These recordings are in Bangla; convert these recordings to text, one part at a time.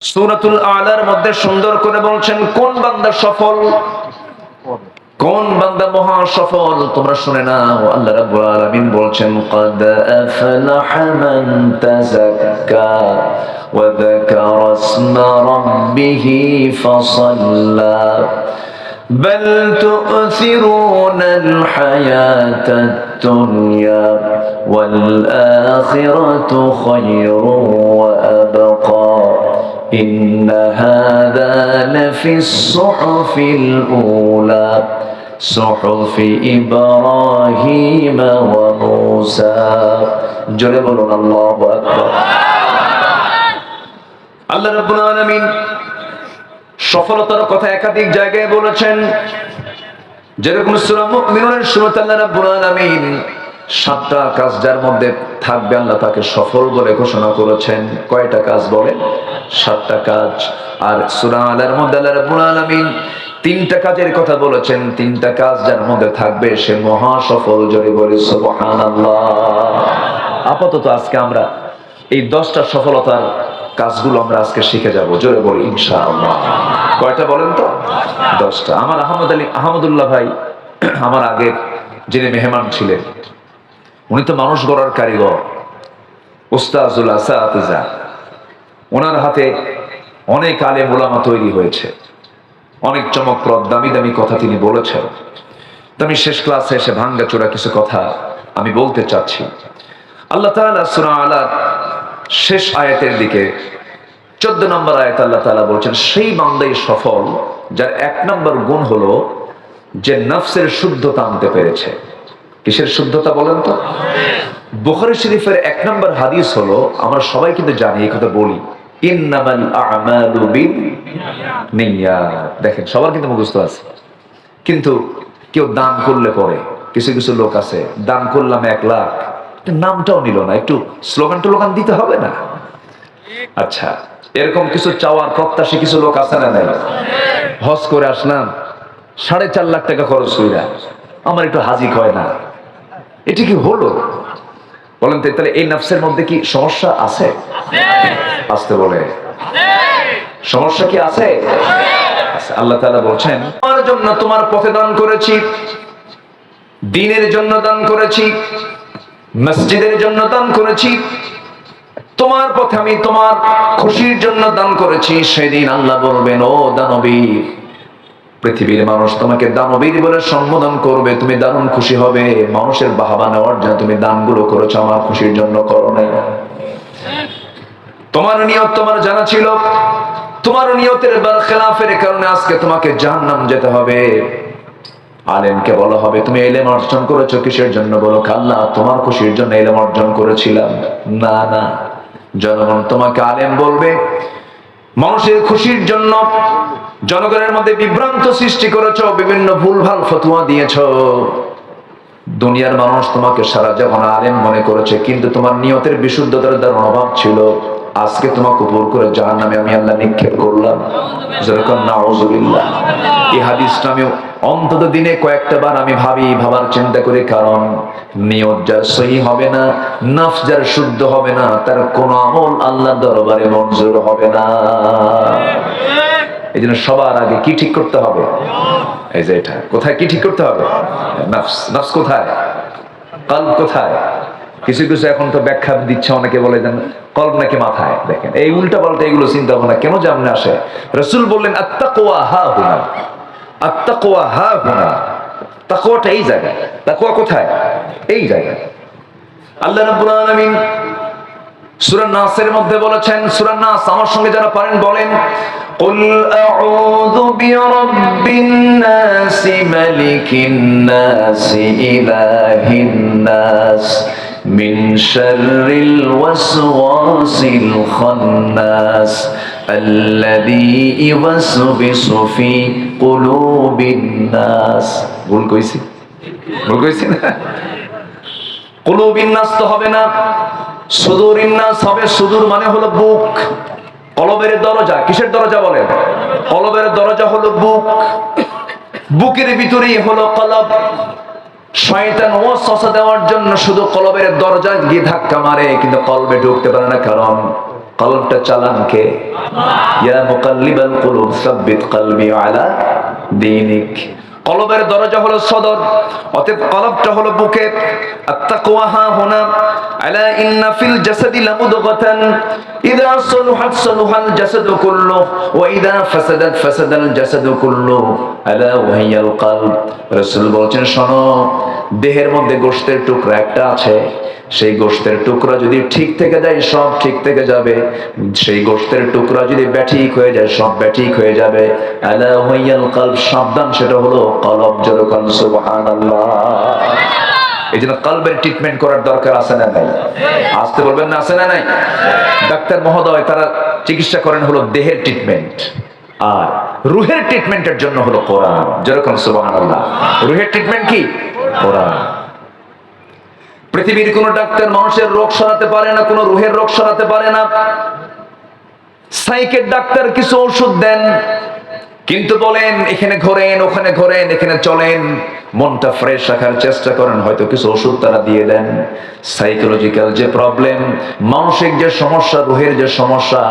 সূরাতুল আলার মধ্যে সুন্দর করে বলছেন কোন বান্দা সফল, কোন বান্দা মহা সফল। তোমরা শুনে নাও, আল্লাহ রাব্বুল আলামিন বলছেন قد أفلح من تزكى وذكر اسم ربه فصلى بل تؤثرون الحياة الدنيا والآخرة خير وأبقى إن هذا لفي الصحف الأولى صحف إبراهيم وموسى جربنا الله أكبر। আল্লাহ রাব্বুল আলামিন সফলতার কথা একাধিক জায়গায় বলেছেন, যেরকম সূরা মুমিনুনের শুরুতে আল্লাহ রাব্বুল আলামিন 7টা কাজ যার মধ্যে থাকবে আল্লাহ তাকে সফল বলে ঘোষণা করেছেন। কয়টা কাজ বলেন? 7টা কাজ। আর সূরা আলার মধ্যে আল্লাহ রাব্বুল আলামিন 3টা কাজের কথা বলেছেন, 3টা কাজ যার মধ্যে থাকবে সে মহা সফল। জোরে বলি সুবহানাল্লাহ। আপাতত আজকে আমরা এই 10টা সফলতার কাজগুলো আমরা আজকে শিখে যাব। জোরে বলি ইনশাআল্লাহ। কয়টা বলেন তো? 10টা। আমার আহমদুল্লাহ ভাই আমার আগে যিনি মেহমান ছিলেন, উনি তো মানুষ গড়ার কারিগর, উস্তাজুল আসাতিজা। ওনার হাতে অনেক আলেম উলামা তৈরি হয়েছে, অনেক চমকপ্রদ দামি দামি কথা তিনি বলেছেন। তো আমি শেষ ক্লাসে এসে ভাঙ্গাচোরা কিছু কথা আমি বলতে চাচ্ছি। আল্লাহ তাআলা সূরা আলার শেষ আয়াতের দিকে 14 নম্বর আয়াত আল্লাহ তাআলা বলছেন, সেই বান্দাই সফল যার 1 নম্বর গুণ হলো যে নফসের শুদ্ধতা আনতে পেরেছে। কিসের শুদ্ধতা বলেন তো? বুখারী শরীফের 1 নম্বর হাদিস হলো, আমরা সবাই কিন্তু জানি, এই কথা বলি, ইন্নামাল আ'মালু বিন্নিয়াত। দেখেন সবার কিন্তু মুখস্থ আছে, কিন্তু কেউ দান করলে পরে, কিছু কিছু লোক আছে দান করলাম 1 লাখ, নামটাও নিল না, একটু স্লোগান টোলোগান দিতে হবে না? আচ্ছা, এরকম কিছু চাওয়ার প্রত্যাশী কিছু লোক আছে না নাই? হজ করে আসলাম 4.5 লাখ টাকা খরচ কইরা আমার একটু হাজি হয় না, এটা কি হলো? বলেন তো, তাহলে এই নফসের মধ্যে কি সমস্যা আছে? আসতে বলে সমস্যা কি আছে? আল্লাহ তাআলা বলছেন, তোমার জন্য তোমার পথে দান করেছি, দ্বীনের জন্য দান করেছি, মসজিদের জন্য দান করেছি, তোমার পথে আমি তোমার খুশির জন্য দান করেছি। সেদিন আল্লাহ বলবেন, ও দানবীর, পৃথিবীর মানুষ তোমাকে দানবীর বলে সম্বোধন করবে, তুমি দারুণ খুশি হবে। মানুষের বাহবা নেওয়ার জন্য তুমি দানগুলো করেছো, আমার খুশির জন্য করো নাই। তোমার নিয়ত তোমার জানা ছিল, তোমার নিয়তের বরখেলাফের কারণে আজকে তোমাকে জাহান্নাম যেতে হবে। আলেমকে বলা হবে, তুমি ইলম অর্জন করেছো কিসের জন্য? বলো, আল্লাহ তোমার খুশির জন্য ইলম অর্জন করেছিলাম। না না, জনগণ তোমাকে আলেম বলবে মানুষের খুশির জন্য। জনগণের মধ্যে বিভ্রান্ত সৃষ্টি করেছো, বিভিন্ন ভুলভাল ফতোয়া দিয়েছো। দুনিয়ার মানুষ তোমাকে সারা জীবন আলেম মনে করেছে, কিন্তু তোমার নিয়তের বিশুদ্ধতার দ্বারা অভাব ছিল। আজকে তোমাকে উপর করে জাহান্নামে আমি আল্লাহ নিক্ষেপ করলাম। যেরকম নাউজুবিল্লাহ। এই হাদিসটা আমি অন্তত দিনে কয়েকটা বার আমি ভাবার চিন্তা করি, কারণ নিয়ত যার সহি হবে না, নফস যার শুদ্ধ হবে না, তার কোন আমল আল্লাহর দরবারে মঞ্জুর হবে না। এই জন্য সবার আগে কি ঠিক করতে হবে? এই যে এটা কোথায় কি ঠিক করতে হবে? নফস। নফস কোথায়? কলব কোথায়? কিছু কিছু এখন তো ব্যাখ্যা দিচ্ছে, অনেকে বলে দেন কলব নাকি মাথায়। দেখেন এই উল্টা পাল্টা এগুলো চিন্তা ভাবনা কেন জামনে আসে? রাসূল বললেন আত্তাকওয়া হা হুনা, আত্তাকওয়া হা হুনা। তাকওয়াটা এই জায়গায়। তাকওয়া কোথায়? এই জায়গায়। আল্লাহ রাব্বুল আলামিন সূরা নাসের মধ্যে বলেছেন, সূরা নাস আমার সঙ্গে যারা পারেন বলেন, কুল আউযু বিরাব্বিন নাস মালিকিন নাস ইলাহিন নাস মিন শাররিল ওয়াসওয়াসিল খান্নাস আল্লাযী ইওয়াসবিসু ফি কুলুবিন নাস। ভুল কইছি? ভুল কইছি না? কুলুবিন নাস তো হবে না, সুদুরিন নাস হবে। সুদূর মানে হলো বুক, কলবের দরজা। কিসের দরজা বলেন? কলবের দরজা হলো বুক, বুকের ভিতরেই হলো কলব। শয়তান ওয়াসওয়াসা দেওয়ার জন্য শুধু কলবের দরজা গিয়ে ধাক্কা মারে, কিন্তু কলবে ঢুকতে পারে না, কারণ কলবটা চালান কে? ইয়া মুকাল্লিবাল কুলুব সাব্বিত কলবি আলা দীনিক। কলবের দরজা হলো সদর, অতএব কলবটা হলো বুকে। আত-তাকওয়া হা হুনা আলা ইন্না ফিল জাসাদি লামুদগাতান ইযা সালুহাত সালুহাল জাসাদু কুল্লু ওয়া ইযা ফাসাদাত ফাসাদাল জাসাদু কুল্লু আলা ওয়া হিয়াল কলব। রাসূল বলেছেন, শোনো, দেহের মধ্যে গোশতের টুকরা একটা আছে, সেই গোশতের টুকরা যদি ঠিক থেকে যায় সব ঠিক থেকে যাবে, সেই গোশতের টুকরা যদি ব্যাঠিক হয়ে যায় সব ব্যাঠিক হয়ে যাবে। আলা ওয়াহিয়াল কলব, সাবধান, সেটা হলো কলব। যেরকম সুবহানাল্লাহ। এই জন্য কলবের ট্রিটমেন্ট করার দরকার আছে না নাই? আসতে বলবেন না, আছে না নাই? ডাক্তার মহোদয় তারা চিকিৎসা করেন হলো দেহের ট্রিটমেন্ট, আর রুহের ট্রিটমেন্টের জন্য হলো কোরআন। যেরকম সুবহানাল্লাহ। রুহের ট্রিটমেন্ট কি? কোরআন। পৃথিবীর কোন ডাক্তার মানুষের রোগ সরাতে পারে না, কোন রুহের রোগ সরাতে পারে না। সাইকের ডাক্তার কিছু ওষুধ দেন, কিন্তু বলেন এখানে ঘোরেন, ওখানে ঘোরেন, এখানে চলেন, মনটা ফ্রেশ রাখার চেষ্টা করেন, হয়তো কিছু ওষুধ তারা দিয়ে দেন। সাইকোলজিক্যাল যে প্রবলেম, মানসিক যে সমস্যা, রুহের যে সমস্যা,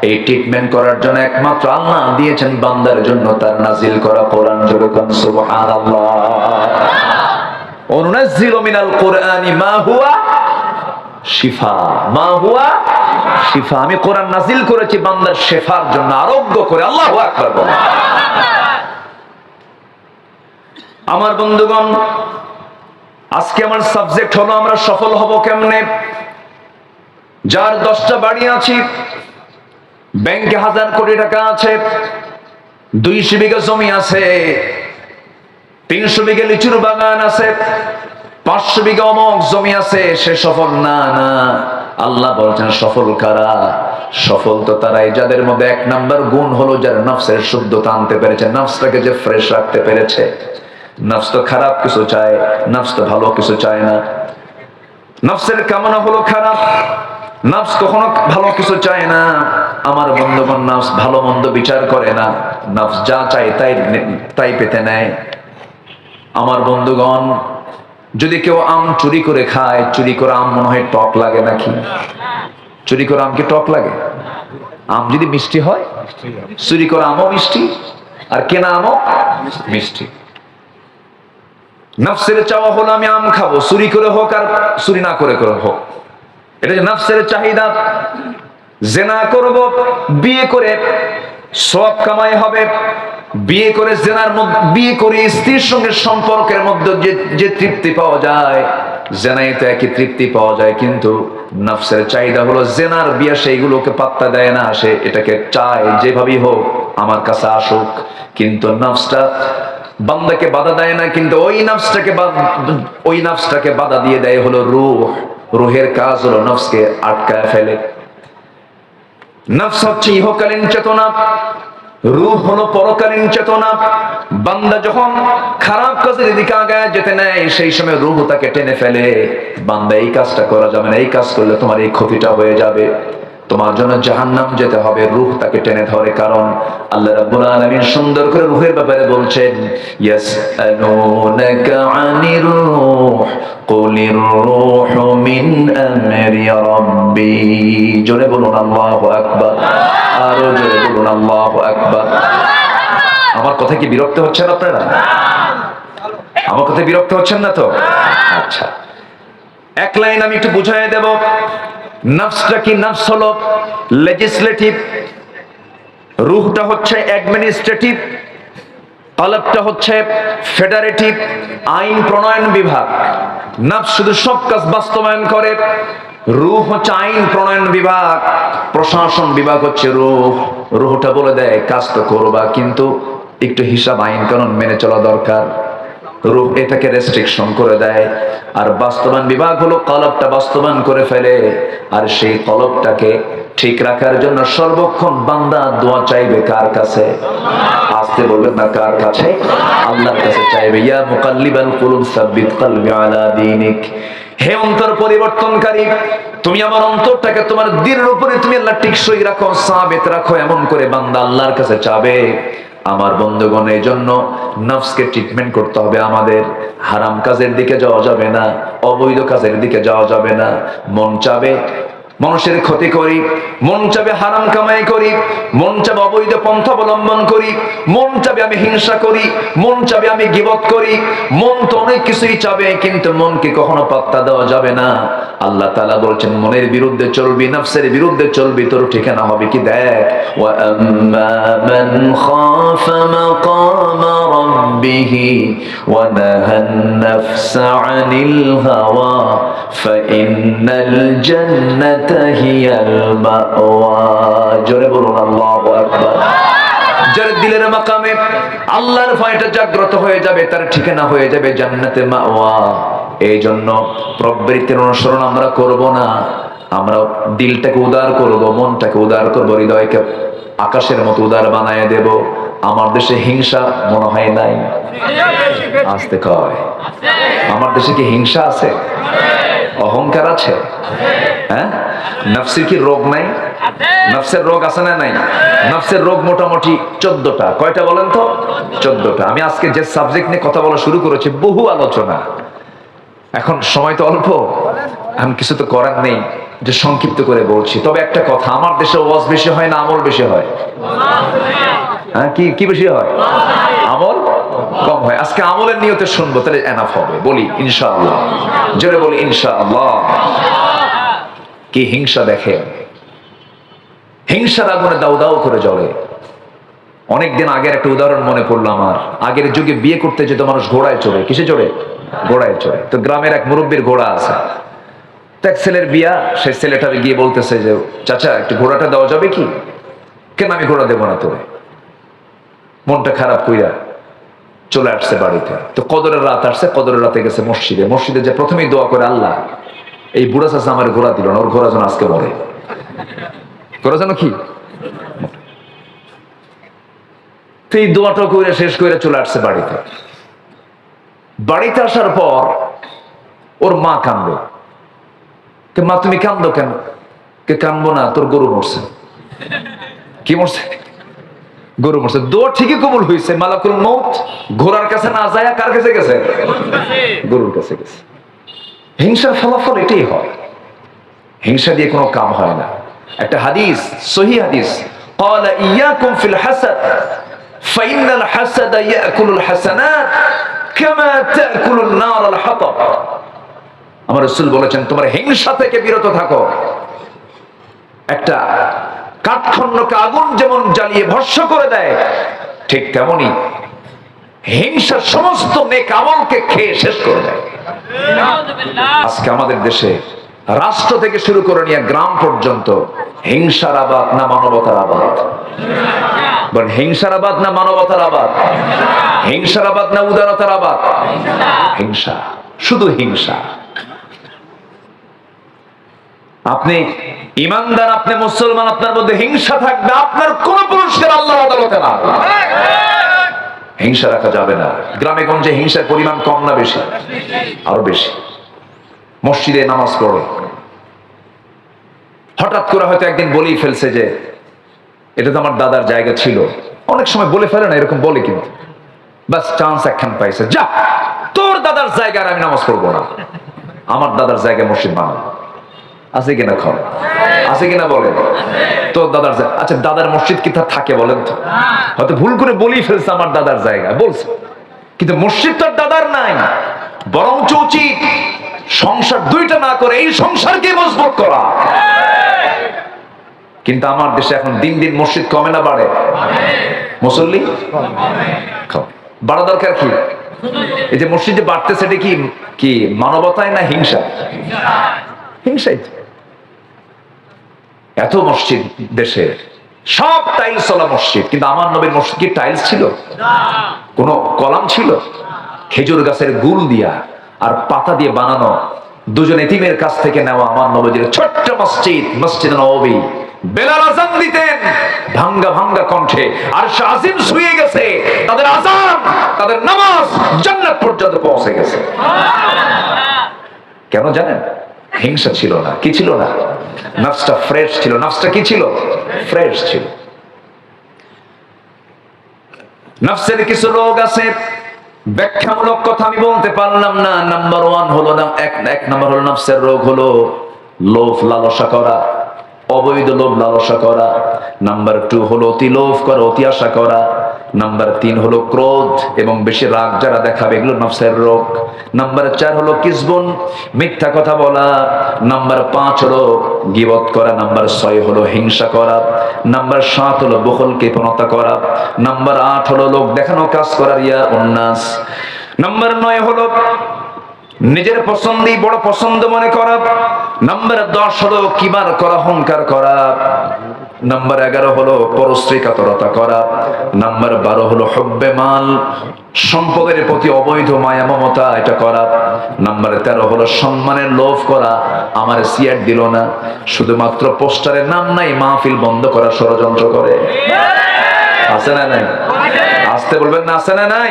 এই ট্রিটমেন্ট করার জন্য একমাত্র আল্লাহ দিয়েছেন বান্দার জন্য তার নাজিল করা কোরআন। যেরকম সুবহানাল্লাহ। অনুনাজ্জিলু মিনাল কুরআনি মা হুয়া শিফা, মা হুয়া শিফা। আমি কোরআন নাজিল করেছি বান্দার শিফার জন্য, আরোগ্য করে। আল্লাহু আকবার বলেন। আমার বন্ধুগণ, আজকে আমার সাবজেক্ট হলো আমরা সফল হব কেমনে। যার 10টা বাড়ি আছে, ব্যাংকে 1000 কোটি টাকা আছে, 200 বিঘা জমি আছে, 300 বিঘা লিচুর বাগান আছে, 500 বিঘা অমক জমি আছে, সে সফল না? না, আল্লাহ বলছেন সফল কারা? সফল তো তারাই যাদের মধ্যে 1 নাম্বার গুণ হলো যারা নফসের শুদ্ধতা আনতে পেরেছে, নফসটাকে যে ফ্রেশ রাখতে পেরেছে। নফস তো খারাপ কিছু চায়, নফস তো ভালো কিছু চায় না। নফসের কামনা হলো খারাপ, নফস কখনো ভালো কিছু চায় না। আমার বন্ধুগণ, নফস ভালো মন্দ বিচার করে না, নফস যা চায় তাই পেতে নেয়। আমার বন্ধুগণ, যদি কেউ আম চুরি করে খায়, চুরি করে আম মনে হয় টক লাগে নাকি? চুরি করে আম কি টক লাগে? আম যদি মিষ্টি হয়, চুরি করে আমও মিষ্টি, আর কেনা আমও মিষ্টি। নফসের চাওয়া হলো আমি আম খাবো, চুরি করে হোক আর চুরি না করে হোক, এটা যে নফসের চাহিদা। জেনা করব, বিয়ে করে সওয়াব কামাই হবে। বিয়ে করে বিয়ে করে স্ত্রীর সঙ্গে সম্পর্কের মধ্যে যে তৃপ্তি পাওয়া যায়, জেনায় তো একই তৃপ্তি পাওয়া যায়। কিন্তু নফসের চাহিদা হলো জেনার বিয়ে, সেইগুলোকে পাত্তা দেয় না, সে এটাকে চায় যেভাবেই হোক আমার কাছে আসুক। কিন্তু নফসটা বান্দাকে বাধা দেয় না, কিন্তু ওই নফসটাকে বাধা দিয়ে দেয় হলো রূহ। রুহের কাজ হলো নফসকে আটকায় ফেলে। নফস হচ্ছে ইহকালীন চেতনা, রূহ হলো পরকালীন চেতনা। বান্দা যখন খারাপ কাজের দিকে আগায় যেতে নেয়, সেই সময় রূহ তাকে টেনে ফেলে। বান্দা এই কাজটা করা যাবে না, এই কাজ করলে তোমার এই ক্ষতিটা হয়ে যাবে, তোমার জন্য জাহান্নাম যেতে হবে। রূহ তাকে টেনে ধরে। কারণ আল্লাহ রাব্বুল আলামিন সুন্দর করে রূহের ব্যাপারে বলছেন, ইয়াসআলুনাকা আনির রূহ কুলির রূহু মিন আমরি রাব্বি। জোরে বলুন আল্লাহু আকবার, আরো জোরে বলুন আল্লাহু আকবার। আমার কথা কি বিরক্ত হচ্ছেন আপনারা? আমার কথা বিরক্ত হচ্ছেন না তো? আচ্ছা, এক লাইন আমি একটু বুঝাই দেব। নফসটা কি? নফস হলো লেজিসলেটিভ, রূহটা হচ্ছে অ্যাডমিনিস্ট্রেটিভ, কলবটা হচ্ছে ফেডারেটিভ, আইন প্রণয়ন বিভাগ। নফস শুধু সব কাজ বাস্তবায়ন করে, রূহ হচ্ছে আইন প্রণয়ন বিভাগ, প্রশাসন বিভাগ হচ্ছে রূহ। রূহটা বলে দেয় কাজ তো করবা, কিন্তু একটু হিসাব আইন কানুন মেনে চলা দরকার। রূহ এটাকে রেস্ট্রিকশন করে দেয়। আর বাস্তবায়ন বিভাগ হলো কলবটা বাস্তবায়ন করে ফেলে। আর সেই কলবটাকে ঠিক রাখার জন্য সর্বক্ষণ বান্দা দোয়া চাইবে কার কাছে? আসতে বলবেন না, কার কাছে? আল্লাহর কাছে চাইবে। ইয়া মুকাল্লিবাল কুলুব সাব্বিত কলবি আলা দীনিক। হে অন্তর পরিবর্তনকারী, তুমি আমার অন্তরটাকে তোমার দ্বীনের উপরে তুমি আল্লাহ টিকসই রাখো, সাবিত রাখো। এমন করে বান্দা আল্লাহর কাছে চাবে। আমার বন্ধুগণ, এই জন্য নফসকে ট্রিটমেন্ট করতে হবে আমাদের। হারাম কাজের দিকে যাওয়া যাবে না, অবৈধ কাজের দিকে যাওয়া যাবে না। মন চাবে মানুষের ক্ষতি করি, মন চাবে হারাম কামাই করি, মন চাবে অবৈধ পন্থা অবলম্বন করি, মন চাবে আমি হিংসা করি, মন চাবে আমি গীবত করি, মন তো অনেক কিছুই চাবে, কিন্তু মনকে কখনো পাত্তা দেওয়া যাবে না। আল্লাহ তাআলা বলছেন মনের বিরুদ্ধে চলবি, নফসের বিরুদ্ধে চলবি, তোর ঠিকানা হবে কি দেখ, ওয়া আম্মা মান খাফা মাকামা রাব্বিহি ওয়া নাহান নাফসা আনিল হাওয়া ফাইন্নাল জান্নাতা হিয়াল মাওয়া। জোরে বলুন আল্লাহু আকবার। যার দিলের মাকামে আল্লাহর ভয়টা জাগ্রত হয়ে যাবে, তার ঠিকানা হয়ে যাবে জান্নাতে মাওয়া। এই জন্য প্রবৃত্তির অনুসরণ আমরা করব না, আমরা দিলটাকে উদার করব, মনটাকে উদার করব, হৃদয়কে আকাশের মতো উদার বানায় দেব। আমার দেশে হিংসা মনে হয় নাই, আসতে কয় আমার দেশে কি হিংসা আছে, অহংকার আছে, হ্যাঁ? নফসের কি রোগ নাই? নফসের রোগ আছে না নাই? নফসের রোগ মোটামুটি 14টা। কয়টা বলেন তো? 14টা। আমি আজকে যে সাবজেক্ট নিয়ে কথা বলা শুরু করেছি, বহু আলোচনা, এখন সময় তো অল্প, আমি কিছু তো করার নেই, যে সংক্ষিপ্ত করে বলছি। তবে একটা কথা, আমার দেশে ওয়াজ বেশি হয় না আমল বেশি হয়? হ্যাঁ, কি কি বেশি হয়? আমল কম হয়। আজকে আমলের নিয়তে শুনবো, তাহলে এনাফ হবে। বলি ইনশাআল্লাহ, জোরে বলি ইনশাআল্লাহ। কি হিংসা দেখে, হিংসার আগুনে দাউ দাউ করে জ্বলে। অনেকদিন আগের একটা উদাহরণ মনে পড়লো আমার। আগের যুগে বিয়ে করতে যেত মানুষ ঘোড়ায় চড়ে। কিসে চড়ে? ঘোড়ায় চড়ে। তো গ্রামের এক মুরব্বীর ঘোড়া আছে, তো এক ছেলের বিয়া, সেই ছেলেটারে গিয়ে বলতেছে যে চাচা একটু ঘোড়াটা দেওয়া যাবে কি? কেন আমি ঘোড়া দেবো না তোরে? মনটা খারাপ কইরা চলে আসছে বাড়িতে। তো কদরের রাত আসছে, কদরের রাতে গেছে মসজিদে। মসজিদে যে প্রথমেই দোয়া করে, আল্লাহ এই বুড়া চাচা আমার ঘোড়া দিল না, ওর ঘোড়া যেন আজকে মরে, ঘোড়া যেন কি। তো এই দোয়াটা করে শেষ করে চলে আসছে বাড়িতে। বাড়িতে আসার পর ওর মা কান্দে। মা তুমি কান্দো কেন? কে কানবো না, তোর গরু মরছে। কি মরছে? গরু মরছে। দোয়া ঠিকই কবুল হয়েছে, মালাকুল মউত ঘোড়ার কাছে না যায় কার কাছে গেছে? গরুর কাছে গেছে। হিংসার ফলাফল এটাই হয়, হিংসা দিয়ে কোনো কাম হয় না। একটা হাদিস, সহিহ হাদিস, ক্বালা ইয়াকুম ফিল হাসাদ ফাইন্নাল হাসাদা ইয়াকুলুল হাসানাত কামা তাকুলুন নার আল হাতাব। আমার রাসূল বলেছেন তোমরা হিংসা থেকে বিরত থাকো। একটা কাঠখণ্ডকে আগুন যেমন জ্বালিয়ে ভস্ম করে দেয়, ঠিক তেমনি হিংসা সমস্ত নেক আমলকে খেয়ে শেষ করে দেয়। আজকে আমাদের দেশে রাষ্ট্র থেকে শুরু করে নিয়ে গ্রাম পর্যন্ত হিংসার আবাদ না মানবতার আবাদ? বলেন হিংসার আবাদ না মানবতার আবাদ? হিংসার আবাদ না উদারতার আবাদ? হিংসা, শুধু হিংসা। আপনি ইমানদার, আপনি মুসলমান, আপনার মধ্যে হিংসা থাকবে, আপনার কোন পুরস্কার আল্লাহর আদালতে না। হিংসা রাখা যাবে না। গ্রামে গঞ্জে হিংসার পরিমাণ কম না বেশি? আরো বেশি। মসজিদে নামাজ পড়ে, হঠাৎ করে হয়তো একদিন বলেই ফেলছে যে এটা তো আমার দাদার জায়গা ছিল। অনেক সময় বলে ফেলে না, এরকম বলে, কিন্তু বাস চান্স একখান পাইছে, যা তোর দাদার জায়গায় আমি নামাজ পড়বো না, আমার দাদার জায়গায় মসজিদ বানাবো। আছে কিনা খবর? আছে কিনা বলেন? তো দাদার, আচ্ছা দাদার মসজিদ কি তার থাকে বলেন তো? হয়তো ভুল করে বলেই ফেলছে আমার দাদার জায়গা বলছে, কিন্তু মসজিদ তো দাদার নাই। বরঞ্চ উচিত সংসার দুইটা না করে এই সংসারকে মজবুত করা। কিন্তু আমার দেশে এখন দিন দিন মসজিদ কমে না বাড়ে? মুসল্লি বাড়া দরকার কি? এই যে মসজিদে বাড়তেছে, এটা কি কি মানবতায় না হিংসা? হিংসাই। এত মসজিদ দেশে, সব টাইলস ওলা মসজিদ, কিন্তু আমার নবীর মসজিদ কি টাইলস ছিল? কোন কলাম ছিল? খেজুর গাছের গুল দিয়া আর পাতা দিয়ে বানানো, দুজন এতিমের কাছ থেকে নেওয়া আমার নবীর ছোট্ট মসজিদ, মসজিদ নববী। বেলাল আযান দিতেন ভাঙ্গা ভাঙ্গা কণ্ঠে, আরশ আজিম শুয়ে গেছে, তাদের আযান, তাদের নামাজ জান্নাত পর্যন্ত পৌঁছে গেছে। কেন জানেন? হিংসা ছিল না। কি ছিল না? নফসটা ফ্রেশ ছিল। নফসটা কি ছিল? ফ্রেশ ছিল। নফসের কিছু রোগ আছে, ব্যাখ্যামূলক কথা আমি বলতে পারলাম না। নাম্বার ওয়ান হলো না, এক নাম্বার হলো নফসের রোগ হলো লোভ লালসা করা, অবৈধ লোভ লালসা করা। নাম্বার 2 হলো অতি লোভ করা, অতি আশা করা। নাম্বার 3 হলো ক্রোধ এবং বেশি রাগ যারা দেখাবে, এগুলো নফসের রোগ। নাম্বার 4 হলো কিসবুন, মিথ্যা কথা বলা। নাম্বার 5 হলো গীবত করা। নাম্বার 6 হলো হিংসা করা। নাম্বার 7 হলো বখল কৃপণতা করা। নাম্বার 8 হলো লোক দেখানো কাজ করা, রিয়া উন্নাস। নাম্বার 9 হলো নিজের পছন্দই বড় পছন্দ মনে করা। নাম্বার 10 হলো কিবার করা, অহংকার করা। নাম্বার 11 হলো পরশ্রী কাতরতা করা। নাম্বার 12 হলো হুব্বে মাল, সম্পদের প্রতি অবৈধ মায়া মমতা এটা করা। নাম্বার 13 হলো সম্মানের লোভ করা, আমার সিয়ার দিল না, শুধুমাত্র পোস্টারের নাম নাই, মাহফিল বন্ধ করা ষড়যন্ত্র করে। আছে না নাই? আসতে বলবেন না, আছে না নাই?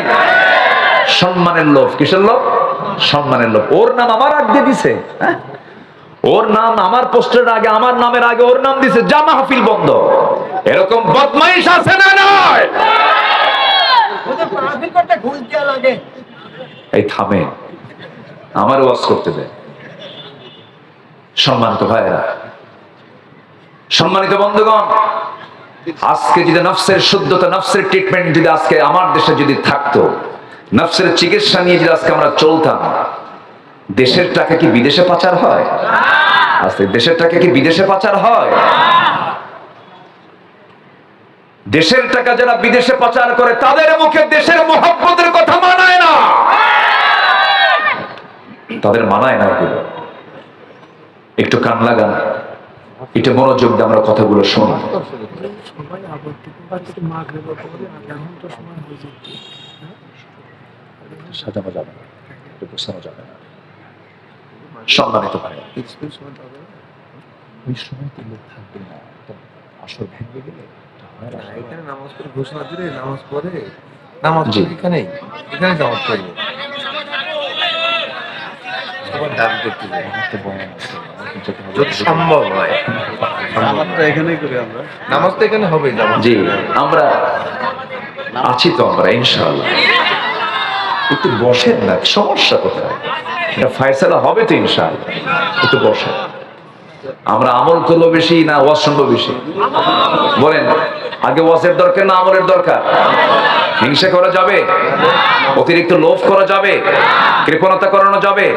সম্মানের লোভ। কিসের লোভ? সম্মানের লোভ। ওর নাম আমার আগে দিছে, ওর নাম আমার পোস্টারের আগে, আমার নামের আগে ওর নাম দিছে, যা মাহফিল বন্ধ। এরকম বদমাইশ আছে না নয়? এই থামে, আমার ওয়াজ করতে দেয়। সম্মানিত ভাইরা, সম্মানিত বন্ধুগণ, আজকে যদি নফসের শুদ্ধতা, নফসের ট্রিটমেন্ট যদি আজকে আমার দেশে যদি থাকতো, নফসের চিকিৎসা নিয়ে যদি আজকে আমরা চলতাম, দেশের টাকা কি বিদেশে পাচার হয়? আজকে দেশের টাকা কি বিদেশে পাচার হয়? দেশের টাকা যারা বিদেশে পাচার করে তাদের মুখে দেশের মহব্বতের কথা মানায় না, তাদের মানায় না। এগুলো একটু কান লাগান, একটু মনোযোগ দিয়ে আমরা কথাগুলো শোনা। সাজানো যাবে না, একটু বসানো যাবে না। সম্মানিত ভাই, ওই সময় তো লোক থাকবে না, আসর ভেঙে গেলে এখানে নামাজ পড়ে ঘোষণা দিলে নামাজ পড়ে নামাজ এখানে নামাজ পড়বে। যদি সম্ভব হয় নামাজটা এখানেই করি আমরা, নামাজটা এখানে হবে। জি, আমরা আছি তো, আমরা ইনশাআল্লাহ। একটু বসেন না, সমস্যা কোথায়? এটা ফয়সালা হবে তো ইনশাআল্লাহ। একটু বসেন। আমরা আমল করবো বেশি না ওয়াজ শুনবো বেশি? বলেন, আগে ওয়াজের দরকার না আমলের দরকার? হিংসা করা যাবে? অতিরিক্ত লোভ করা যাবে? কৃপণতা করানো যাবে?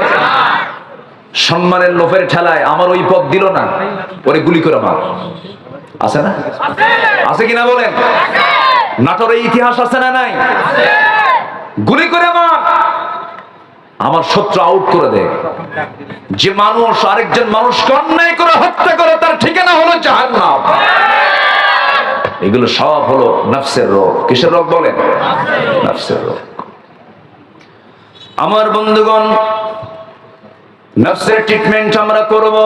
সম্মানের লোভের ঠেলায় আমার ওই পথ দিল না, ওরে গুলি করে মার। আছে না? আছে কিনা বলেন? নাটোরের ইতিহাস আছে না নাই? গুলি করে মার, আমার শত্রু আউট করে দেয়। যে মানুষ আরেকজন মানুষকে অন্যায় করে হত্যা করে, তার ঠিকানা হলো জাহান্নাম। এগুলো সব হলো নফসের রোগ। কিসের রোগ বলেন? নফসের রোগ। আমার বন্ধুগণ, নফসের ট্রিটমেন্ট আমরা করব,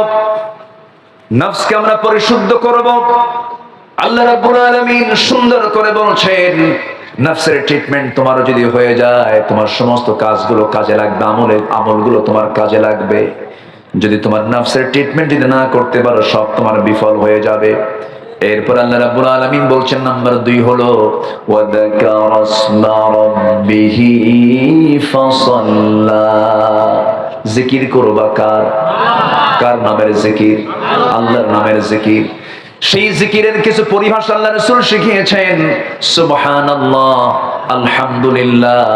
নফসকে আমরা পরিশুদ্ধ করব। আল্লাহ রাব্বুল আলামিন সুন্দর করে বলছেন, নফসের ট্রিটমেন্ট তোমার যদি হয়ে যায়, তোমার সমস্ত কাজগুলো কাজে লাগবে, আমলগুলো তোমার কাজে লাগবে। যদি তোমার নফসের ট্রিটমেন্ট যদি না করতে পারো, সব তোমার বিফল হয়ে যাবে। এরপর আল্লাহ রাব্বুল আলামিন বলছেন, নাম্বার 2 হলো ওয়াযাকারা ইসমা রাব্বিহি ফাসাল্লা। জিকির করবা কার? কার নামের জিকির? আল্লাহর নামের জিকির। সেই জিকিরের কিছু পরিভাষা আল্লাহ রাসূল শিখিয়েছেন। সুবহানাল্লাহ, আলহামদুলিল্লাহ,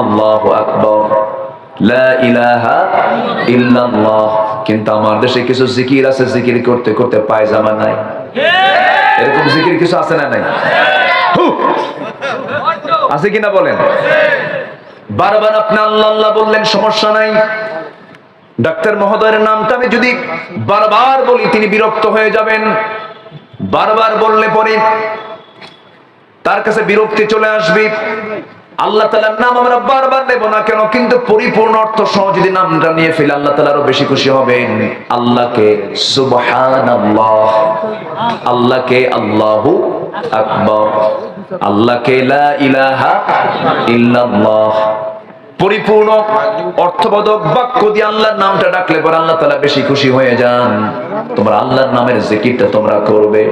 আল্লাহু আকবার, লা ইলাহা ইল্লাল্লাহ। কিন্তু আমার দেশে কিছু জিকির আছে, জিকির করতে করতে পায়জামা নাই। এরকম জিকির কিছু আছে না নাই? আছে কিনা বলেন? বারবার আপনি আল্লাহ আল্লাহ বললেন, সমস্যা নাই। ডাক্তার মহোদয়ের নামটা আমি যদি বারবার বলি, তিনি বিরক্ত হয়ে যাবেন। বারবার বললে পরে তার কাছে বিরক্তি চলে আসবে। আল্লাহ তাআলার নাম আমরা বারবার নেব না কেন, কিন্তু পরিপূর্ণ অর্থ সহ যদি নামটা নিয়ে ফেলে, আল্লাহ তাআলা আরো বেশি খুশি হবেন। আল্লাহকে সুবহানাল্লাহ, আল্লাহকে আল্লাহু আকবার, আল্লাহকে লা ইলাহা ইল্লাল্লাহ, পরিপূর্ণ অর্থবোধক বাক্য দিয়ে আল্লাহর নামটা ডাকলে পরে আল্লাহ তাআলা বেশি খুশি হয়ে যান। তোমরা আল্লাহর নামের জিকিরটা তোমরা করবে।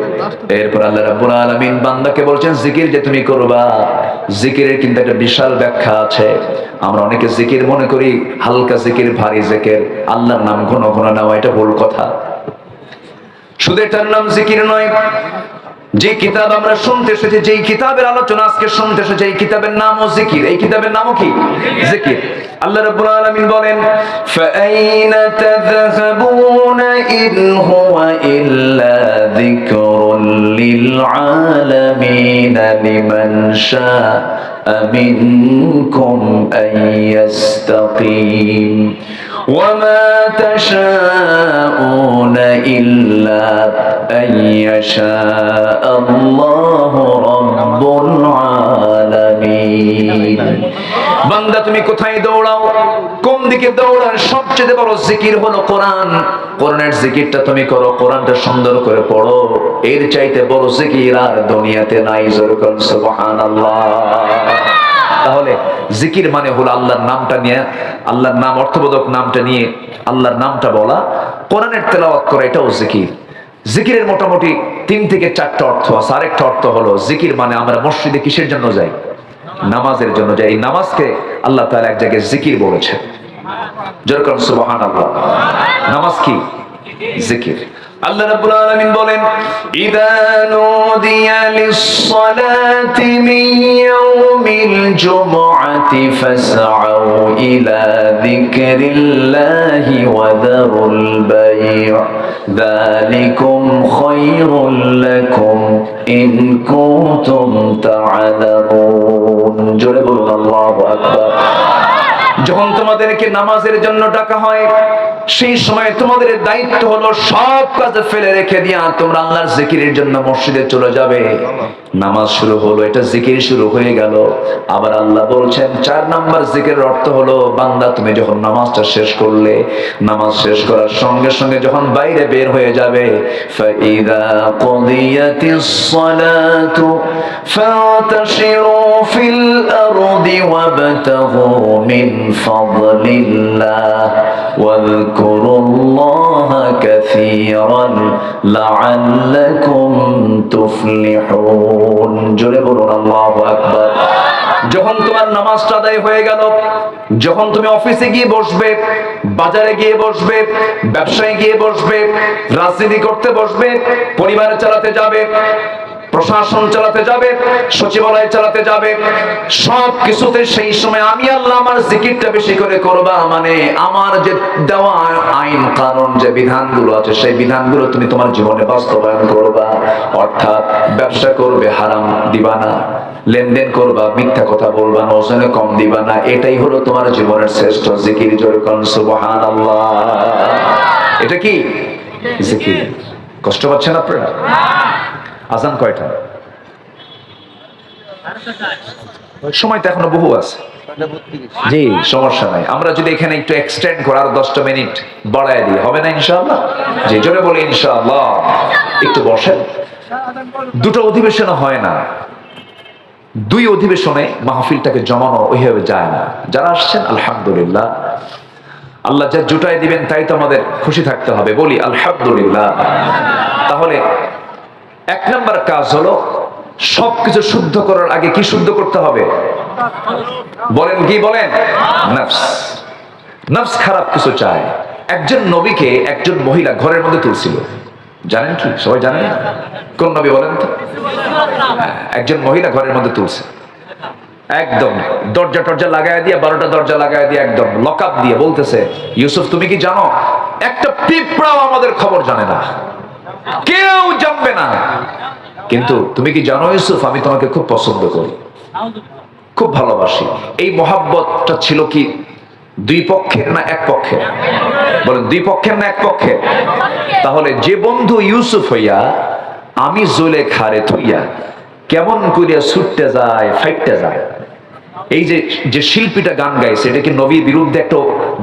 এরপর আল্লাহ রাব্বুল আলামিন বান্দাকে বলছেন, জিকির যে তুমি করবা, জিকিরের কিন্তু একটা বিশাল ব্যাখ্যা আছে। আমরা অনেকে জিকির মনে করি হালকা জিকির, ভারী জিকির। আল্লাহর নাম ঘন ঘন নেওয়া এটা ভুল কথা। শুধু এটার নাম জিকির নয়, যে কিতাব আমরা শুনতে এসেছি, যেই কিতাবের আলোচনা আজকে শুনতে এসেছি, এই কিতাবের নামও জিকির। এই কিতাবের নামও কি? জিকির। আল্লাহ রাব্বুল আলামিন বলেন, ফাআইনা তাযহাবুনা ইন হুয়া ইল্লা যিকরুল লিল আলামিন লিমান শাআ মিনকুম আন ইয়াস্তাকিম ওয়া মা তাশাউনা ইল্লা আন ইয়াশা আল্লাহু রাব্বুল আলামিন। বান্দা তুমি কোথায় দৌড়াও, কোন দিকে দৌড়াও? সবচেয়ে বড় জিকির হলো কোরআন। কোরআনের জিকিরটা তুমি করো, কোরআনটা সুন্দর করে পড়ো, এর চাইতে বড় জিকির আর দুনিয়াতে নাই। জোরে বলুন সুবহানাল্লাহ। তাহলে জিকির মানে হলো আল্লাহর নামটা নিয়ে, আল্লাহর নাম অর্থবোধক নামটা নিয়ে আল্লাহর নামটা বলা, কোরআনের তেলাওয়াত করা, এটাও জিকির। জিকিরের মোটামুটি 3 থেকে 4টা অর্থ আছে। আরেকটা অর্থ হলো জিকির মানে আমরা মসজিদে কিসের জন্য যাই? নামাজের জন্য যাই। এই নামাজকে আল্লাহ তাআলা এক জায়গায় জিকির বলেছেন। জোরে বলুন সুবহানাল্লাহ। নামাজ কি? জিকির। আল্লাহ রাব্বুল আলামিন বলেন, ইযা নুদিয়া লিস-সালাতি মিন ইয়াউমিল জুমআতি ফাসআউ ইলা যিকরিল্লাহি ওয়া যারুল বাই', যালিকুম খায়রুল লাকুম ইন কুনতুম তা'লামুন। জোরে বলুন আল্লাহু আকবার। যখন তোমাদেরকে নামাজের জন্য ডাকা হয়, সেই সময় তোমাদের দায়িত্ব হলো সব কাজ ফেলে রেখে দিয়া তোমরা আল্লাহর জিকিরের জন্য মসজিদে চলে যাবে। নামাজ শুরু হলো, এটা জিকির শুরু হয়ে গেল। আবার আল্লাহ বলছেন 4 নাম্বার জিকিরের অর্থ হলো, বান্দা তুমি যখন নামাজটা শেষ করলে, নামাজ শেষ করার সঙ্গে সঙ্গে যখন বাইরে বের হয়ে যাবে, ফাইদা কুদিয়াতিস সালাতু ফাতাশিরু ফিল আরদি ওয়াবতাগু মিন ফাদলিল্লাহ ওয়াযকুরুল্লাহা কাসীরান লাআল্লাকুম তুফলিহুন। জোরে বলুন আল্লাহু আকবার। যখন তোমার নামাজটা আদায় হয়ে গেল, যখন তুমি অফিসে গিয়ে বসবে, বাজারে গিয়ে বসবে, ব্যবসায় গিয়ে বসবে, রাজনীতি করতে বসবে, পরিবার চালাতে যাবে, প্রশাসন চালাতে যাবে, সচিবালয় চালাতে যাবে, সব কিছুতে সেই সময় আমি আল্লাহ আমার জিকিরটা বেশি করে করবা। মানে আমার যে দেওয়া আইন কানুন যে বিধানগুলো আছে, সেই বিধানগুলো তুমি তোমার জীবনে বাস্তবায়ন করবা। অর্থাৎ ব্যবসা করবে, হারাম দিবা না, লেনদেন করবা, মিথ্যা কথা বলবা না, ওজনে কম দিবা না। এটাই হলো তোমার জীবনের শ্রেষ্ঠ জিকির। জোরে বলুন সুবহানাল্লাহ। এটা কি জিকির? কষ্ট পাচ্ছেন আপনারা? আজান কয়টা? সময় তো এখনো বহু আছে। জি, সমস্যা নাই। আমরা যদি এখানে একটু এক্সটেন্ড করে আরো 10টা মিনিট বাড়ায় দিই, হবে না ইনশাআল্লাহ? জি, জোরে বলি ইনশাআল্লাহ। একটু বসেন। 2টা অধিবেশন হয় না, 2 অধিবেশনে মাহফিলটাকে জমানো ওইভাবে যায় না। যারা আসছেন আলহামদুলিল্লাহ, আল্লাহ যা জুটাই দিবেন তাই তো আমাদের খুশি থাকতে হবে। বলি আলহামদুলিল্লাহ। তাহলে 1 নাম্বার কাজ হলো সবকিছু শুদ্ধ করার আগে কি শুদ্ধ করতে হবে? বলেন কি? বলেন নফস। নফস খারাপ কিছু চায়। একজন নবীকে একজন মহিলা ঘরের মধ্যে তুলছিল, জানেন কি? সবাই জানেন? কোন নবী বলেন তো? একজন মহিলা ঘরের মধ্যে তুলছে, একদম দরজা টরজা লাগায় দিয়ে, 12টা দরজা লাগায় দিয়ে, একদম লকআপ দিয়ে বলতেছে, ইউসুফ তুমি কি জানো একটা পিঁপড়াও আমাদের খবর জানে না, কেউ জানবে না, কিন্তু তুমি কি জানো ইউসুফ আমি তোমাকে খুব পছন্দ করি, খুব ভালোবাসি। এই মহাব্বতটা ছিল কি 2 পক্ষের না 1 পক্ষের? বলেন 2 পক্ষের না 1 পক্ষের? তাহলে যে বন্ধু ইউসুফ হইয়া আমি জুলেখারে থইয়া কেমন করিয়া ছুটতে যায়, ফাইটতে যায়। এই যে শিল্পীটা গান গাইছে, এটা কি নবীর বিরুদ্ধে একটা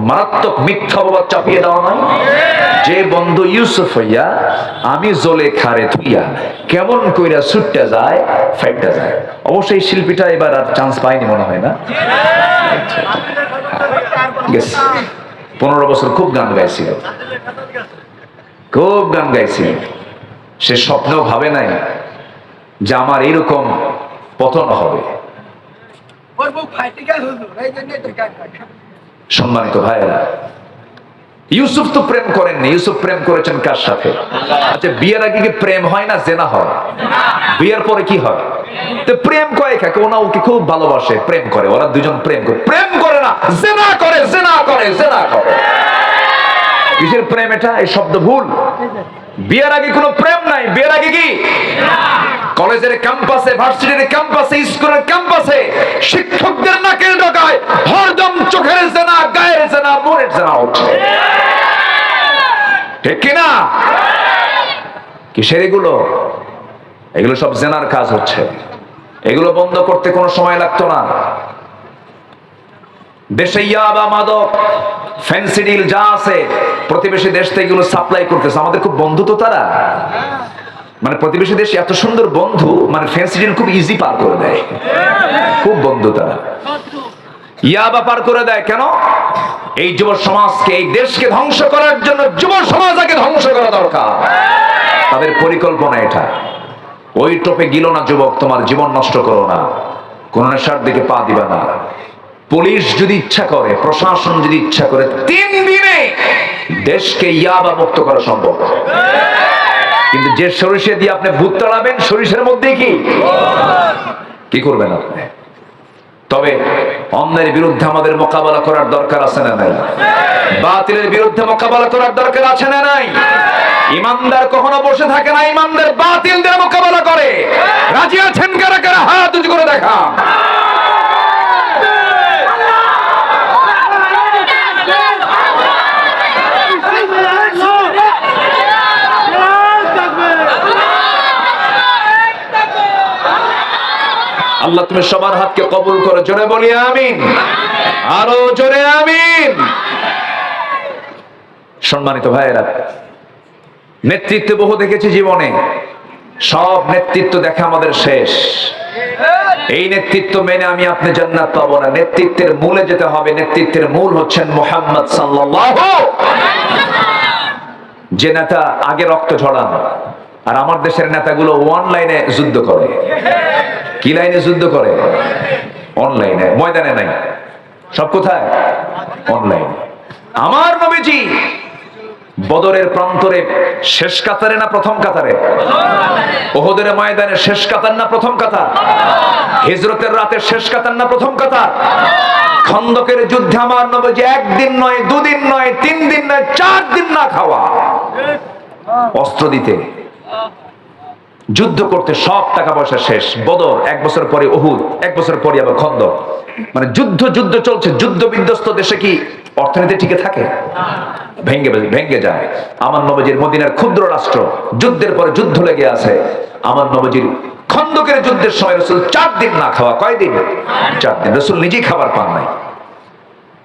মারাত্মক মিথ্যা অপবাদ চাপিয়ে দেওয়া নয়? যে বন্ধু ইউসুফ হইয়া আমি জুলেখারে থইয়া কেমন কইরা ছুটতে যায়, ফাইটতে যায়। অবশ্যই শিল্পীটা এবার আর চান্স পায়নি মনে হয় না? 15 বছর খুব গান গাইছিল, খুব গান গাইছিল। সে স্বপ্নেও ভাবে নাই যে আমার এরকম পতন হবে। সম্মানিত ভাইয়েরা, ইউসুফ তো প্রেম করেননি, ইউসুফ প্রেম করেছেন কার সাথে? আচ্ছা, বিয়ের আগে কি প্রেম হয় না জেনা হয়? বিয়ের পরে কি হয়? তো প্রেম করে কাকে? ওনা ওকে খুব ভালোবাসে, প্রেম করে, ওরা দুজন প্রেম করে। প্রেম করে না, জেনা করে, জেনা করে, জেনা করে। কিসের প্রেম এটা? এই শব্দ ভুল। বিয়ের আগে কোনো প্রেম নাই। বিয়ের আগে কি? কলেজের ক্যাম্পাসে, ভার্সিটির ক্যাম্পাসে, স্কুলের ক্যাম্পাসে শিক্ষকদের নাকের ডগায় হরদম চোখের জেনা, গায়ের জেনা, মনের জেনা হচ্ছে, ঠিক কিনা? কিসের এগুলো? এগুলো সব জেনার কাজ হচ্ছে। এগুলো বন্ধ করতে কোনো সময় লাগতো না। দেশে ইয়াবা, মাদক, ফেন্সিডিল যা আছে প্রতিবেশী দেশ থেকে এগুলো সাপ্লাই করতেছে। আমাদের খুব বন্ধু তো তারা, মানে প্রতিবেশী দেশ এত সুন্দর বন্ধু, মানে ফেন্সিডিল খুব ইজি পার করে দেয়, খুব বন্ধু তারা। ইয়াবা পার করে দেয় কেন? এই যুব সমাজকে, এই দেশকে ধ্বংস করার জন্য যুব সমাজ আগে ধ্বংস করা দরকার। তাদের পরিকল্পনা এটা। ওই টোপে গিল না যুবক, তোমার জীবন নষ্ট করো না, কোন নেশার দিকে পা দিবা না। পুলিশ যদি ইচ্ছা করে, প্রশাসন যদি ইচ্ছা করে, 3 দিনে দেশকে ইয়াবা মুক্ত করা সম্ভব। কিন্তু যে সরিষা দিয়ে আপনি ভূত তাড়াবেন, সরিষার মধ্যে কি করবেন আপনি? তবে অন্যের বিরুদ্ধে আমাদের মোকাবেলা করার দরকার আছে না নাই? বাতিলের বিরুদ্ধে মোকাবেলা করার দরকার আছে না নাই? ইমানদার কখনো বসে থাকে না, ইমানদার বাতিলদের মোকাবেলা করে। রাজি আছেন কারা কারা? হাত উঁচু করে দেখা। আল্লাহ তুমি সবার হাতকে কবুল করো, জোরে বলি আমিন, আরো জোরে আমিন। সম্মানিত ভাইয়েরা, নেতৃত্ব বহু দেখেছি জীবনে, সব নেতৃত্ব দেখা আমাদের শেষ। এই নেতৃত্ব মেনে আমি আপনি জান্নাত পাবো না। নেতৃত্বের মূলে যেতে হবে। নেতৃত্বের মূল হচ্ছেন মুহাম্মদ সাল্লাল্লাহু। যে নেতা আগে রক্ত ঝরান, আর আমার দেশের নেতাগুলো অনলাইনে যুদ্ধ করে। কি লাইনে যুদ্ধ করে? অনলাইনে, ময়দানে নাই। সব কোথায়? অনলাইনে। আমার নবীজি বদরের প্রান্তরে শেষ কাতারে না প্রথম কাতারে? উহুদের ময়দানে শেষ কাতার না প্রথম কাতার? হিজরতের রাতে শেষ কাতার না প্রথম কাতার? খন্দকের যুদ্ধে আমার নবীজি 1 দিন নয়, 2 দিন নয়, 3 দিন নয়, 4 দিন না খাওয়া, অস্ত্র দিতে, যুদ্ধ করতে সব টাকা পয়সা শেষ। বদর 1 বছর পরে, উহুদ 1 বছর পরে আবার খন্দক। মানে যুদ্ধ যুদ্ধ চলছে। যুদ্ধ বিধ্বস্ত দেশে কি অর্থনীতি টিকে থাকে? ভেঙ্গে যায়। আমার নবীজির মদিনার ক্ষুদ্র রাষ্ট্র, যুদ্ধের পরে যুদ্ধ লেগে আছে। আমার নবীজির খন্দকের যুদ্ধের সময় রাসূল 4 দিন না খাওয়া। কয়দিন? 4 দিন। রাসূল নিজেই খাবার পান নাই।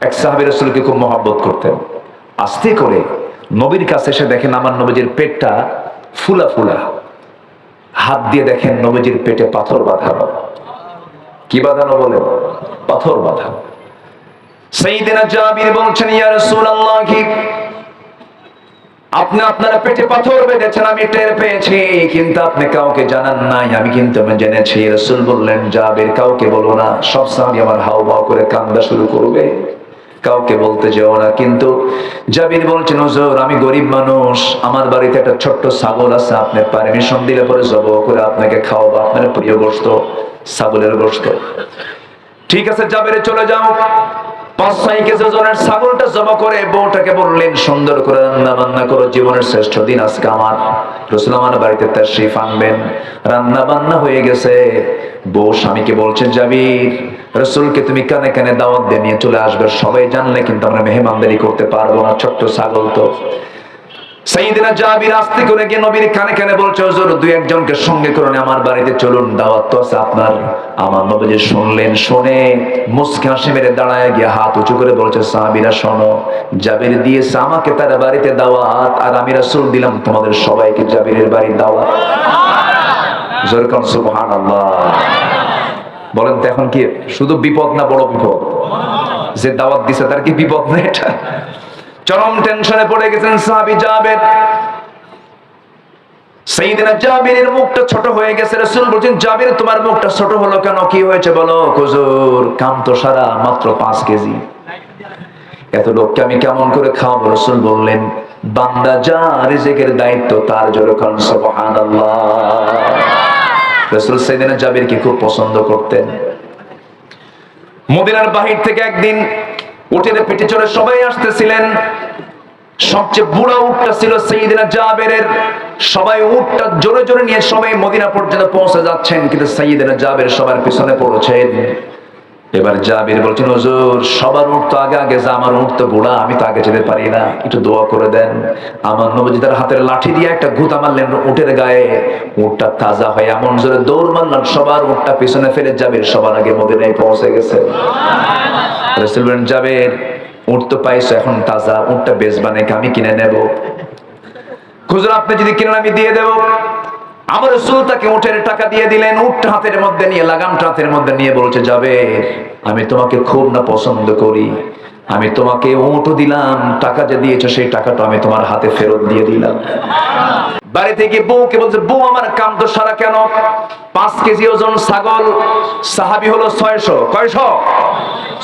এক সাহাবী রাসূলকে খুব মহব্বত করতেন। আস্তে করে নবীর কাছে এসে দেখেন আমার নবীজির পেটটা ফুলা ফুলা। হাত দিয়ে দেখেন নবীজির পেটে পাথর বাঁধানো। কি বাঁধানো বলেন? পাথর বাঁধানো। সাইয়েদনা জাবির বলছেন, ইয়া রাসূলুল্লাহ, আপনি আপনার পেটে পাথর বেঁধেছেন, আমি টের পেয়েছি, কিন্তু আপনি কাউকে জানান নাই। আমি কিন্তু জেনেছি। রাসূল বললেন, জাবির কাউকে বলো না। সব সাহাবী আমার হাউমাউ করে কান্না শুরু করবে, কাউকে বলতে যেও না। কিন্তু জাবির বলছেন, হুজুর আমি গরিব মানুষ, আমার বাড়িতে একটা ছোট্ট ছাগল আছে, আপনি পারমিশন দিলে পরে জবাই করে আপনাকে খাওয়াবো, আপনার প্রিয় গোশত, ছাগলের গোশত। ঠিক আছে, জাবিরে চলে যাও। 5-6 কেজি ওজনের ছাগলটা জবাই করে বউটাকে বললেন, সুন্দর করে রান্না বান্না করো, জীবনের শ্রেষ্ঠ দিন আজকে আমার। রাসূল আমার বাড়িতে তাশরীফ আনবেন। রান্না বান্না হয়ে গেছে। বউ স্বামীকে বলছেন, জাবির রাসূলকে তুমি কানে কানে দাওয়াত দিয়ে নিয়ে চলে আসবে, সবাই জানলে কিন্তু আমরা মেহমানদারি করতে পারবো না, ছোট্ট ছাগল তো। সাইয়েদনা জাবির আস্তে করে গিয়ে নবীর কানে কানে বলছে, হুজুর 2-1 জনকে সঙ্গে করে আমার বাড়িতে চলুন, দাওয়াত তো আছে আপনার। আমার নবীজি শুনলেন, শুনে মুস্কি হাসি মেরে দাঁড়ায় গিয়ে হাত উঁচু করে বলছে, সাহাবীরা শোনো, জাবির দিয়েছে আমাকে তার বাড়িতে দাওয়াত, আর আমি রাসূল দিলাম তোমাদের সবাইকে জাবিরের বাড়ির দাওয়াত। জোরে কোন সুবহানাল্লাহ। বলেন তো এখন কি শুধু বিপদ না বড় বিপদ? যে দাওয়াত দিছে তার কি বিপদ না? এটা চরম টেনশনে পড়ে গেছেন সাহাবী জাবের। সাইয়েদনা জাবিরের মুখটা ছোট হয়ে গেছে। রাসূল বলেন, জাবির তোমার মুখটা ছোট হলো কেন? কি হয়েছে বলো? হুজুর কাম তো সারা মাত্র 5 কেজি। এত লোককে আমি কেমন করে খাওয়াবো? রাসূল বললেন, বান্দা যা রিজিকের দায়িত্ব তার জোরে কারণ সুবহানাল্লাহ। রাসূল সাইয়েদনা জাবিরকে খুব পছন্দ করতেন। মদিনার বাহির থেকে একদিন উটের পিঠে চড়ে সবাই আসতেছিলেন। সবচেয়ে বুড়া উটটা ছিল সাইয়েদনা জাবেরের। সবাই উটটা জোরে জোরে নিয়ে সবাই মদিনা পর্যন্ত পৌঁছে যাচ্ছেন, কিন্তু সাইয়েদনা জাবের সবার পিছনে পড়েছেন। এবার জাবির বলছেন, হুজুর সবার উট তো আগে আগে, আমার উট তো বুড়া, আমি তো আগে যেতে পারি না, একটু দোয়া করে দেন। আমার নবীজি তার হাতের লাঠি দিয়ে একটা গুঁতা মারলেন উটের গায়ে। উটটা তাজা হয়ে এমন জোরে দৌড় মারলেন, সবার উটটা পিছনে ফেলে জাবির সবার আগে মদিনায় পৌঁছে গেছে। রাসূল বলেন, জাবির উট তো পাইছো, এখন তাজা, উটটা বেচবা নাকি আমি কিনে নেব? হুজুর আপনি যদি কিনেন আমি দিয়ে দেব। আমার রাসূল তাকে উটের টাকা দিয়ে দিলেন। উটটা হাতের মধ্যে নিয়ে, লাগামটা হাতের মধ্যে নিয়ে বলছে, যাবে আমি তোমাকে খুব না পছন্দ করি, আমি তোমাকে উটও দিলাম, টাকা যে দিয়েছো সেই টাকাটা আমি তোমার হাতে ফেরত দিয়ে দিলাম। বাড়ি থেকে বউকে বলছে, বউ আমার কাম তো সারা কেন? 5 কেজি ওজন ছাগল, সাহাবী হলো 600। কয়শো?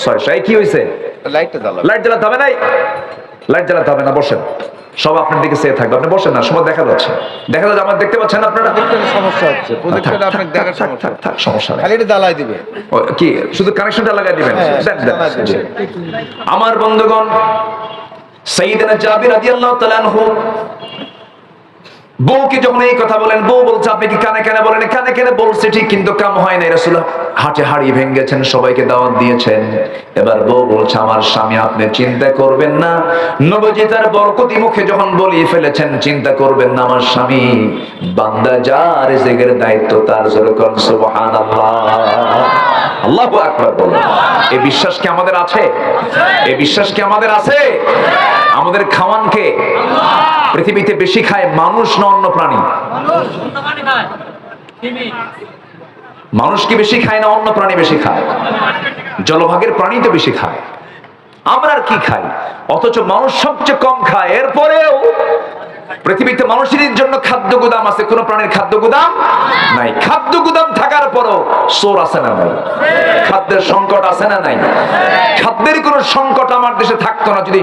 600। এই কি হয়েছে? লাইটটা জ্বালাও। লাইট জ্বালাতে হবে নাই, লাইট জ্বালাতে হবে না, বসেন। সব আপনার দিকে চেয়ে থাকবে, আপনি বসেন না, সময় দেখা যাচ্ছে, দেখা যাচ্ছে, আমার দেখতে পাচ্ছেন আপনারা? সমস্যা হচ্ছে, প্রজেক্টরে আপনার দেখার সমস্যা। থাক, সমস্যা নেই। খালি এটা জ্বালাই দিবে। কি শুধু কানেকশনটা লাগাই দিবেন? দেন, দেন। জি। আমার বন্ধুগণ, সাইয়েদনা জাবির রাদিয়াল্লাহু তাআলা আনহু বউকে যখন এই কথা বলেন, বউ বলছে, আপনি কি কানে কানে বলেন? কানে কানে বলছে ঠিক, কিন্তু কাম হয় না। রাসূল হাটে হাড়ি ভেঙেছেন, সবাইকে দাওয়াত দিয়েছেন। এবার বউ বলছে, আমার স্বামী আপনি চিন্তা করবেন না, নবীজি তার বরকতি মুখে যখন বলিয়ে ফেলেছেন, চিন্তা করবেন না, আমার স্বামী বান্দা যা রিজিকের দায়িত্ব তার জোরে কোন সুবহানাল্লাহ। আল্লাহু আকবার বলেন। এই বিশ্বাস কি আমাদের আছে? এই বিশ্বাস কি আমাদের আছে? আমাদের খাওয়ানকে পৃথিবীতে বেশি খায় মানুষ না অন্য প্রাণী? মানুষ কি বেশি খায় না অন্য প্রাণী বেশি খায়? জলভাগের প্রাণী তো বেশি খায়। আমরা আর কি খাই? অথচ মানুষ সবচেয়ে কম খায়। এরপরেও পৃথিবীতে মানুষের জন্য খাদ্য গুদাম আছে, কোন প্রাণীর খাদ্য গুদাম নাই। খাদ্য গুদাম থাকার পরও চোর আছে না নাই? খাদ্যের সংকট আছে না নাই? খাদ্যের কোন সংকট আমার দেশে থাকতো না যদি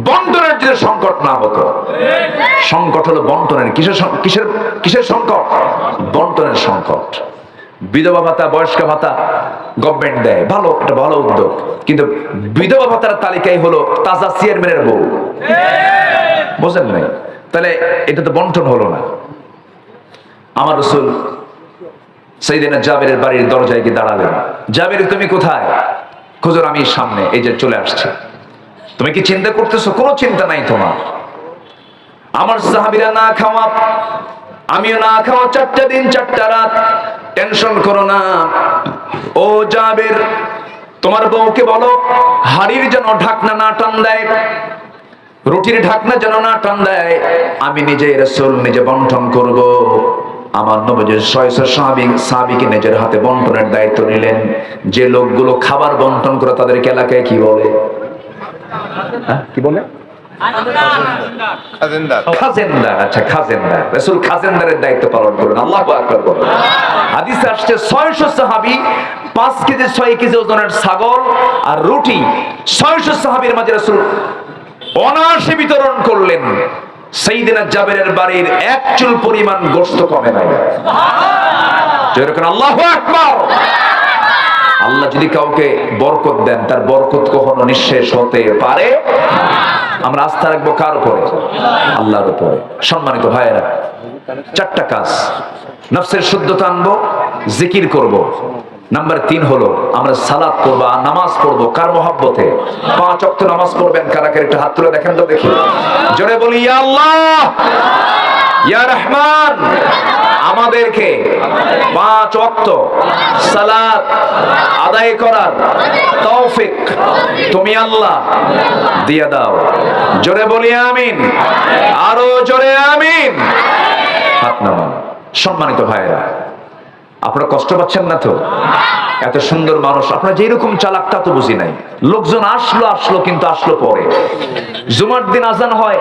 বন্টনের যদি সংকট না হতো। সংকট হলো বন্টনের। কিসের সংকট? বন্টনের সংকট। বিধবা ভাতা, বয়স্ক ভাতা গভর্নমেন্ট দেয়, ভালো, এটা ভালো উদ্যোগ, কিন্তু বিধবা ভাতার তালিকায় হলো তাজা চেয়ারম্যানের বউ। বুঝেন নাই? তাহলে এটা তো বন্টন হলো না। আমার রাসূল সাইয়েদনা জাবিরের বাড়ির দরজায় গিয়ে দাঁড়ালেন। জাবির তুমি কোথায়? হুজুর আমি সামনে, এই যে চলে আসছে। তুমি কি চিন্তা করতেছো? কোনো চিন্তা নাই তোমার। আমার সাহাবীরা না খাওয়া, আমিও না খাওয়া, 4টা দিন 4টা রাত, টেনশন করো না। ও জাবির, তোমার বউকে বলো হাড়ির যেন ঢাকনা না টান দেয়, রুটির ঢাকনা যেন না টান দেয়। আমি নিজে রাসূল নিজে বন্টন করব। আমার নবীজি 600 সাহাবীকে নিজের হাতে বন্টনের দায়িত্ব নিলেন। যে লোকগুলো খাবার বন্টন করে তাদেরকে এলাকায় কি বলে? কি বলে? খাজেনদার। আচ্ছা, খাজেনদার। রাসূল খাজেনদারের দায়িত্ব পালন করেন। আল্লাহু আকবার বলেন। হাদিসে আসছে 600 সাহাবী 5 কেজি 6 কেজি ওজনের ছাগল আর রুটি 600 সাহাবীর মাঝে রাসূল অনায়াসে বিতরণ করলেন। সাইয়েদনা জাবিরের বাড়ির এক চুল পরিমাণ গোশত কমে নাই। যেরকম আল্লাহু আকবার। আল্লাহ যদি কাউকে বরকত দেন, তার বরকত কখনো নিঃশেষ হতে পারে। আমরা আস্থা রাখবো কার উপরে? আল্লাহর উপরে। সম্মানিত ভাইয়েরা, 4টা কাজ। নফসের শুদ্ধতা আনবো, জিকির করব। নাম্বার 3 হলো আমরা সালাত পড়বো, নামাজ পড়বো। কার মহব্বতে? 5 ওয়াক্ত নামাজ পড়বেন কারা কারা? একটু হাত তুলে দেখেন তো দেখি। জোরে বলি, ইয়া আল্লাহ, ইয়া রহমান, আমাদেরকে 5 ওয়াক্ত সালাত আদায় করার তৌফিক তুমি আল্লাহ দিয়ে দাও। জোরে বলি আমিন। আরো জোরে আমিন। হাত নামান। সম্মানিত ভাইয়েরা, আপনারা কষ্ট পাচ্ছেন না তো? এত সুন্দর মানুষ, আপনারা যেরকম চালাক তা তো বুঝি নাই। লোকজন আসলো কিন্তু আসলো পরে। জুমার দিন আজান হয়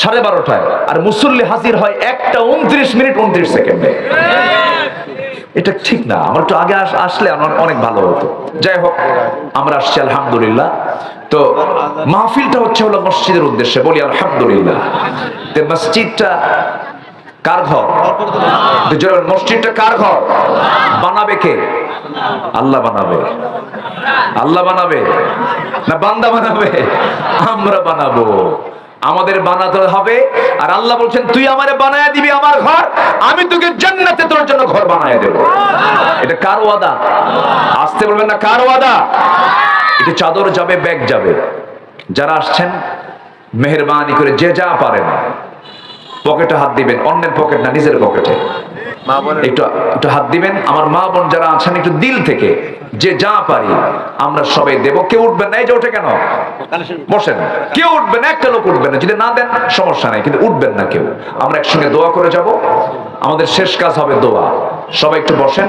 12:30টায়, আর মুসল্লি হাজির হয় 1টা 29 মিনিট 29 সেকেন্ডে। এটা ঠিক না, আমার একটু আগে আসলে আমার অনেক ভালো হতো। যাই হোক, আমরা আসছি আলহামদুলিল্লাহ। তো মাহফিলটা হচ্ছে হলো মসজিদের উদ্দেশ্যে, বলি আলহামদুলিল্লাহ। তো মসজিদটা কার ঘর? মসজিদটা কার ঘর? বানাবে কে? আল্লাহ বানাবে। আল্লাহ বানাবে না বান্দা বানাবে? আমরা বানাবো, আমাদের বানাতে হবে। আর আল্লাহ বলছেন তুই আমারে বানায় দিবি আমার ঘর, আমি তোকে জান্নাতে তোর জন্য ঘর বানায় দেব। এটা কার ওয়াদা? আসতে বলবেন না, কার ওয়াদা? এটা চাদর যাবে, ব্যাগ যাবে। যারা আসছেন মেহেরবানি করে যে যা পারেন পকেটে হাত দিবেন, অন্যের পকেট না, নিজের পকেটে একটু একটু হাত দিবেন। আমার মা বোন যারা আছেন একটু দিল থেকে যে যা পারি আমরা সবাই দেব। কেউ উঠবেন না, এই যে ওঠে কেন? বসেন। কেউ উঠবেন না, একটা লোক উঠবেন না। যদি না দেন সমস্যা নাই, কিন্তু উঠবেন না কেউ। আমরা একসঙ্গে দোয়া করে যাব, আমাদের শেষ কাজ হবে দোয়া। সবাই একটু বসেন,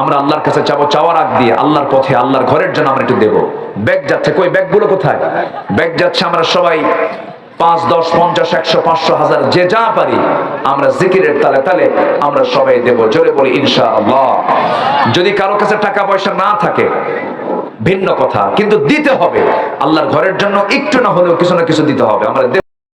আমরা আল্লাহর কাছে চাবো, চাওয়ার আগ দিয়ে আল্লাহর পথে আল্লাহর ঘরের জন্য আমরা একটু দেব। ব্যাগ যাচ্ছে, কই ব্যাগগুলো কোথায়? ব্যাগ যাচ্ছে, আমরা সবাই 5, 10, 50, 100, 500, 1000 যে যা পারি আমরা জিকিরের তালে তালে আমরা সবাই দেব। জোরে বলি ইনশাআল্লাহ। যদি কারো কাছে টাকা পয়সা না থাকে ভিন্ন কথা, কিন্তু দিতে হবে আল্লাহর ঘরের জন্য, একটু না হলেও কিছু না কিছু দিতে হবে। আমরা